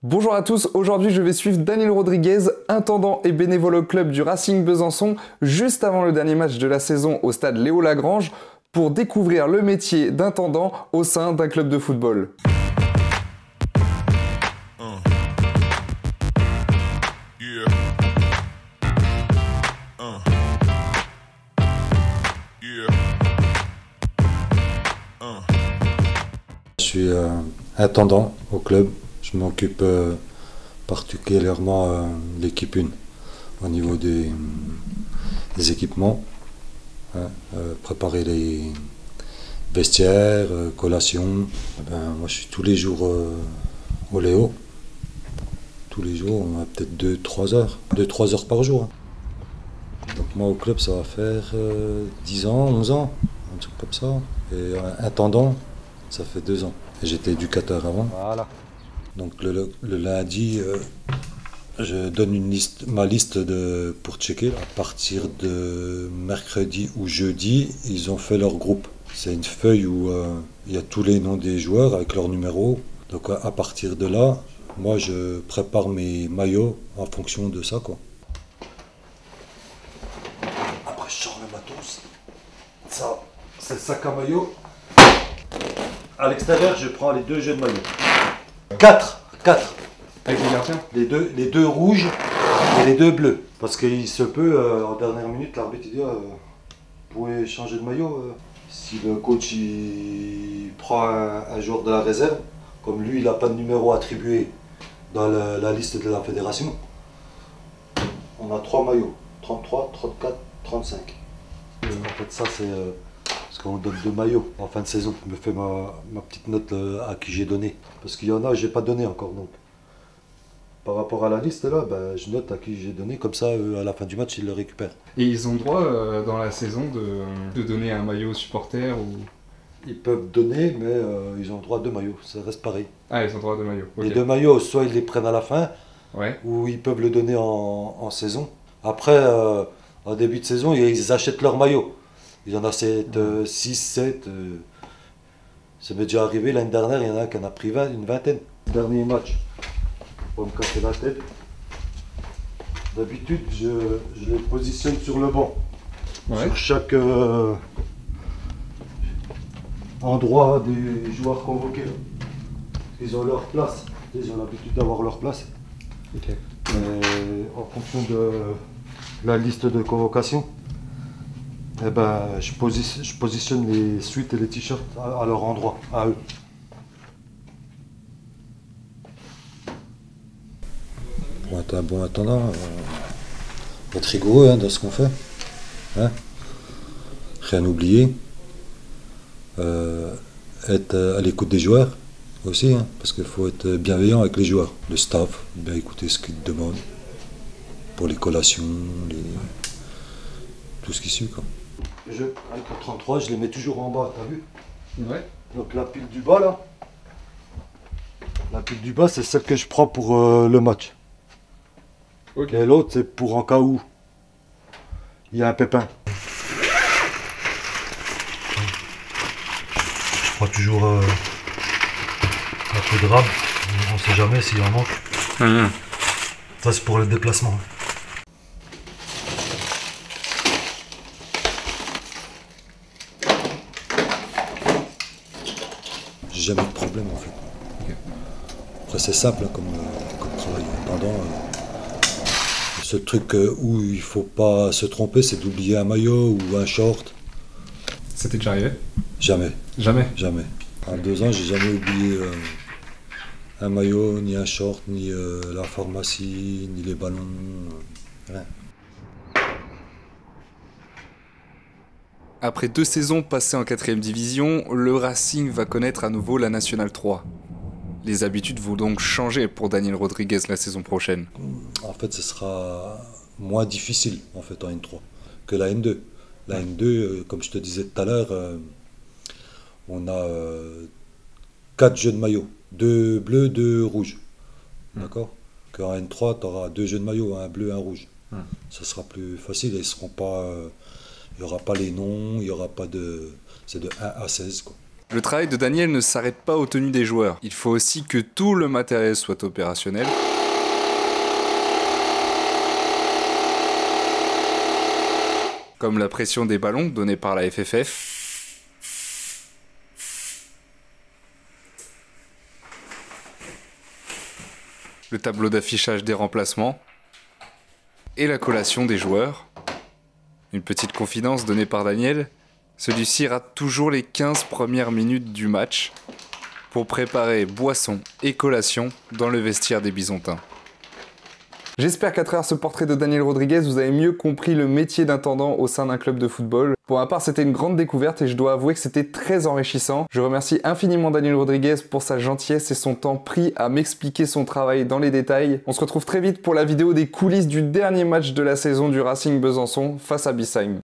Bonjour à tous, aujourd'hui je vais suivre Daniel Rodriguez, intendant et bénévole au club du Racing Besançon, juste avant le dernier match de la saison au stade Léo Lagrange, pour découvrir le métier d'intendant au sein d'un club de football. Je suis intendant au club. Je m'occupe particulièrement de l'équipe 1 au niveau des équipements, préparer les vestiaires, collations. Moi je suis tous les jours au Léo. Tous les jours, on a peut-être 2-3 heures. 2-3 heures par jour. Donc moi au club ça va faire 10 ans, 11 ans, un truc comme ça. Et intendant, ça fait 2 ans. Et j'étais éducateur avant. Voilà. Donc le lundi, je donne ma liste pour checker. À partir de mercredi ou jeudi, ils ont fait leur groupe. C'est une feuille où il y a tous les noms des joueurs avec leurs numéros. Donc à partir de là, moi je prépare mes maillots en fonction de ça, quoi. Après je sors le matos. Ça, c'est le sac à maillot. À l'extérieur, je prends les 2 jeux de maillot. 4. Avec les gardiens ? Les deux rouges et les 2 bleus. Parce qu'il se peut, en dernière minute, l'arbitre dit vous pouvez changer de maillot. Si le coach il prend un joueur de la réserve, comme lui il n'a pas de numéro attribué dans la liste de la fédération, on a 3 maillots, 33, 34, 35. En fait ça c'est parce qu'on donne 2 maillots en fin de saison. Je me fais ma petite note à qui j'ai donné. Parce qu'il y en a, j'ai pas donné encore. Donc, par rapport à la liste là, je note à qui j'ai donné. Comme ça, à la fin du match, ils le récupèrent. Et ils ont droit dans la saison de donner un maillot aux supporters ou... Ils peuvent donner, mais ils ont droit à 2 maillots. Ça reste pareil. Ah, ils ont droit à 2 maillots. Okay. Les 2 maillots, soit ils les prennent à la fin, ouais, ou ils peuvent le donner en saison. Après, en début de saison, ils achètent leur maillot. Il y en a 6, 7. Ça m'est déjà arrivé l'année dernière, il y en a qui en a pris une vingtaine. Dernier match, pour me casser la tête. D'habitude, je les positionne sur le banc. Ouais. Sur chaque endroit des joueurs convoqués. Ils ont leur place. Ils ont l'habitude d'avoir leur place. Okay. En fonction de la liste de convocation, je positionne les suites et les t-shirts à leur endroit, à eux. Pour être un bon intendant, être rigoureux dans ce qu'on fait. Hein, rien oublier. Être à l'écoute des joueurs aussi, parce qu'il faut être bienveillant avec les joueurs. Le staff, bien écouter ce qu'ils te demandent pour les collations, tout ce qui suit, quoi. Avec le 33, je les mets toujours en bas, t'as vu? Ouais. Donc la pile du bas là, la pile du bas c'est celle que je prends pour le match. Okay. Et l'autre c'est pour en cas où il y a un pépin. Je prends toujours un peu de rab, on sait jamais s'il en manque. Ça c'est pour le déplacement. J'ai jamais eu de problème en fait. Okay. Après c'est simple comme travail. Pendant le seul truc où il faut pas se tromper, c'est d'oublier un maillot ou un short. C'était déjà arrivé? Jamais. Jamais? Jamais. En 2 ans, j'ai jamais oublié un maillot, ni un short, ni la pharmacie, ni les ballons. Rien. Après 2 saisons passées en 4ème division, le Racing va connaître à nouveau la Nationale 3. Les habitudes vont donc changer pour Daniel Rodriguez la saison prochaine. En fait, ce sera moins difficile en fait en N3 que la N2. La N2, comme je te disais tout à l'heure, on a 4 jeux de maillot, 2 bleus, 2 rouges. D'accord ? Qu'en N3, tu auras 2 jeux de maillot, un bleu, un rouge. Ça sera plus facile et ils seront pas... il n'y aura pas les noms, il n'y aura pas de... C'est de 1 à 16, quoi. Le travail de Daniel ne s'arrête pas aux tenues des joueurs. Il faut aussi que tout le matériel soit opérationnel. Comme la pression des ballons donnée par la FFF. Le tableau d'affichage des remplacements. Et la collation des joueurs. Une petite confidence donnée par Daniel. Celui-ci rate toujours les 15 premières minutes du match pour préparer boisson et collation dans le vestiaire des Bisontins. J'espère qu'à travers ce portrait de Daniel Rodriguez, vous avez mieux compris le métier d'intendant au sein d'un club de football. Pour ma part, c'était une grande découverte et je dois avouer que c'était très enrichissant. Je remercie infiniment Daniel Rodriguez pour sa gentillesse et son temps pris à m'expliquer son travail dans les détails. On se retrouve très vite pour la vidéo des coulisses du dernier match de la saison du Racing Besançon face à Biesheim.